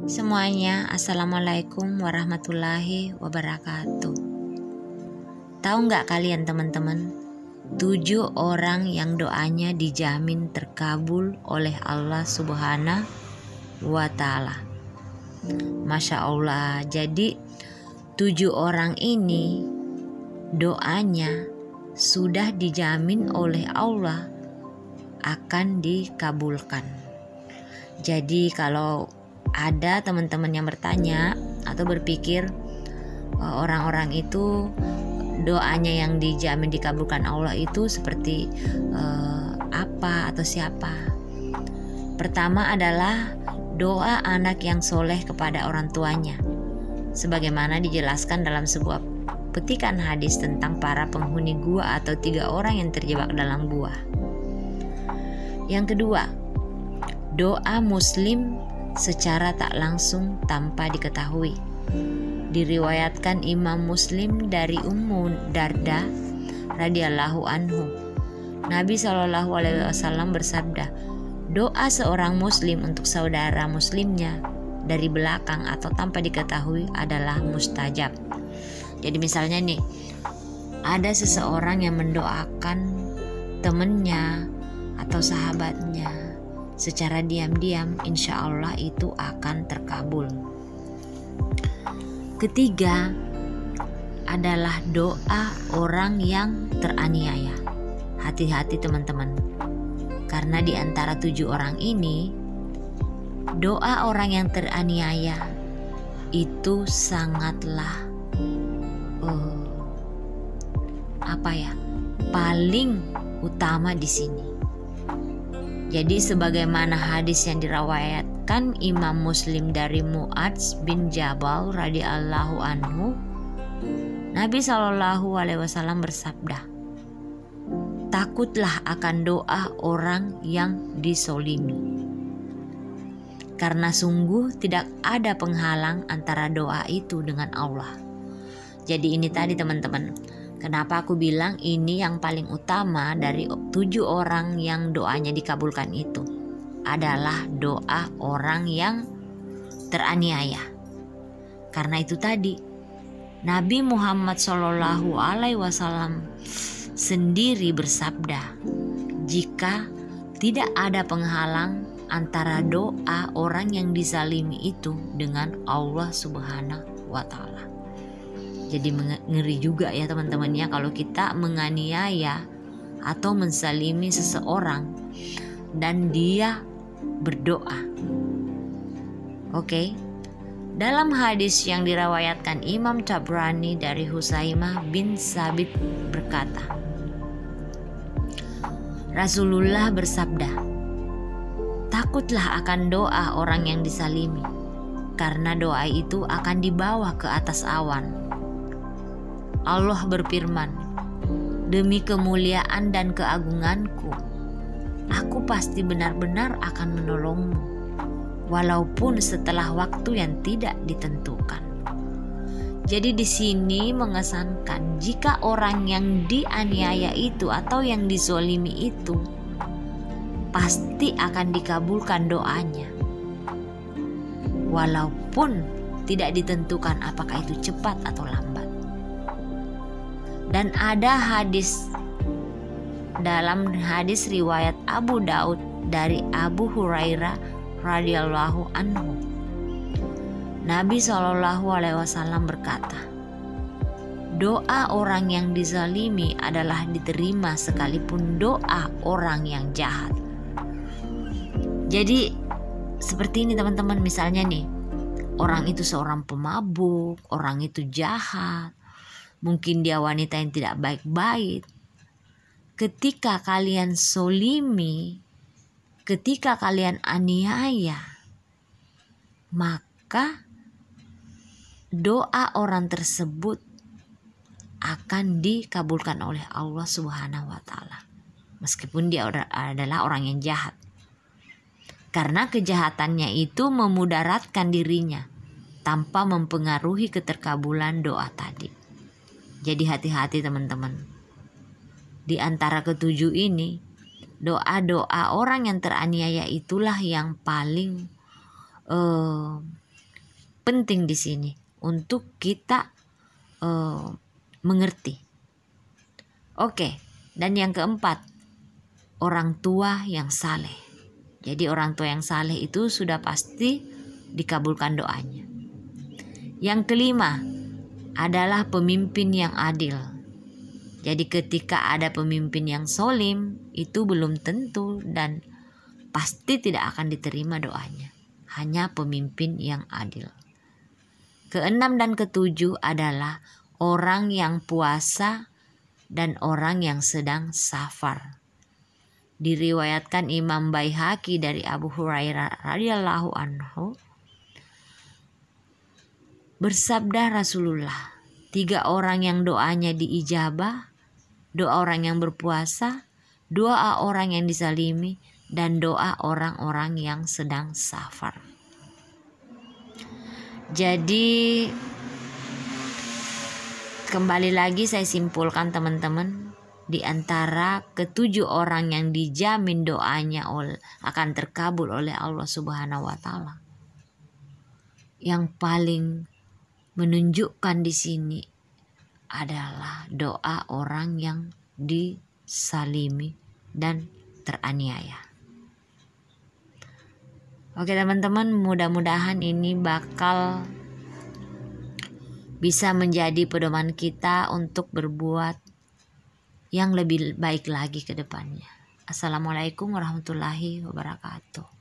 Semuanya, Assalamualaikum warahmatullahi wabarakatuh. Tahu nggak kalian teman-teman, 7 orang yang doanya dijamin terkabul oleh Allah Subhanahu wa Ta'ala. Masya Allah, jadi 7 orang ini doanya sudah dijamin oleh Allah akan dikabulkan. Jadi kalau ada teman-teman yang bertanya atau berpikir orang-orang itu doanya yang dijamin dikabulkan Allah itu seperti apa atau siapa? Pertama adalah doa anak yang soleh kepada orang tuanya, sebagaimana dijelaskan dalam sebuah petikan hadis tentang para penghuni gua atau 3 orang yang terjebak dalam gua. Yang kedua, doa muslim secara tak langsung tanpa diketahui. Diriwayatkan Imam Muslim dari Ummu Darda radhiyallahu anhu. Nabi SAW bersabda, doa seorang muslim untuk saudara muslimnya dari belakang atau tanpa diketahui adalah mustajab. Jadi misalnya nih, ada seseorang yang mendoakan temennya atau sahabatnya secara diam-diam, insya Allah itu akan terkabul. Ketiga adalah doa orang yang teraniaya. Hati-hati teman-teman, karena di antara 7 orang ini, doa orang yang teraniaya itu sangatlah paling utama di sini. Jadi sebagaimana hadis yang diriwayatkan Imam Muslim dari Mu'adz bin Jabal radhiyallahu anhu, Nabi SAW bersabda, takutlah akan doa orang yang disolimi, karena sungguh tidak ada penghalang antara doa itu dengan Allah. Jadi ini tadi teman-teman, kenapa aku bilang ini yang paling utama dari 7 orang yang doanya dikabulkan itu adalah doa orang yang teraniaya. Karena itu tadi Nabi Muhammad SAW sendiri bersabda, jika tidak ada penghalang antara doa orang yang dizalimi itu dengan Allah Subhanahu wa Ta'ala. Jadi ngeri juga ya teman-teman ya kalau kita menganiaya atau menzalimi seseorang dan dia berdoa. Oke. Dalam hadis yang diriwayatkan Imam Tabrani dari Husaimah bin Sabit berkata, Rasulullah bersabda, takutlah akan doa orang yang disalimi, karena doa itu akan dibawa ke atas awan. Allah berfirman, demi kemuliaan dan keagunganku, aku pasti benar-benar akan menolongmu, walaupun setelah waktu yang tidak ditentukan. Jadi di sini mengesankan jika orang yang dianiaya itu atau yang dizolimi itu pasti akan dikabulkan doanya, walaupun tidak ditentukan apakah itu cepat atau lambat. Dan ada hadis dalam hadis riwayat Abu Daud dari Abu Hurairah radhiyallahu anhu, Nabi SAW berkata, doa orang yang dizalimi adalah diterima sekalipun doa orang yang jahat. Jadi seperti ini teman-teman, misalnya nih, orang itu seorang pemabuk, orang itu jahat, mungkin dia wanita yang tidak baik-baik. Ketika kalian solimi, ketika kalian aniaya, maka doa orang tersebut akan dikabulkan oleh Allah Subhanahu wa Ta'ala, meskipun dia adalah orang yang jahat, karena kejahatannya itu memudaratkan dirinya tanpa mempengaruhi keterkabulan doa tadi. Jadi hati-hati teman-teman. Di antara ketujuh ini, doa-doa orang yang teraniaya itulah yang paling penting di sini untuk kita mengerti. Oke, dan yang keempat, orang tua yang saleh. Jadi orang tua yang saleh itu sudah pasti dikabulkan doanya. Yang kelima adalah pemimpin yang adil. Jadi ketika ada pemimpin yang zolim, itu belum tentu dan pasti tidak akan diterima doanya. Hanya pemimpin yang adil. Keenam dan ketujuh adalah orang yang puasa dan orang yang sedang safar. Diriwayatkan Imam Baihaqi dari Abu Hurairah radhiyallahu anhu, bersabda Rasulullah, 3 orang yang doanya diijabah, doa orang yang berpuasa, doa orang yang disalimi, dan doa orang-orang yang sedang safar. Jadi kembali lagi saya simpulkan teman-teman, di antara ke-7 orang yang dijamin doanya akan terkabul oleh Allah Subhanahu wa taala, yang paling menunjukkan di sini adalah doa orang yang disalimi dan teraniaya. Oke teman-teman, mudah-mudahan ini bakal bisa menjadi pedoman kita untuk berbuat yang lebih baik lagi ke depannya. Assalamualaikum warahmatullahi wabarakatuh.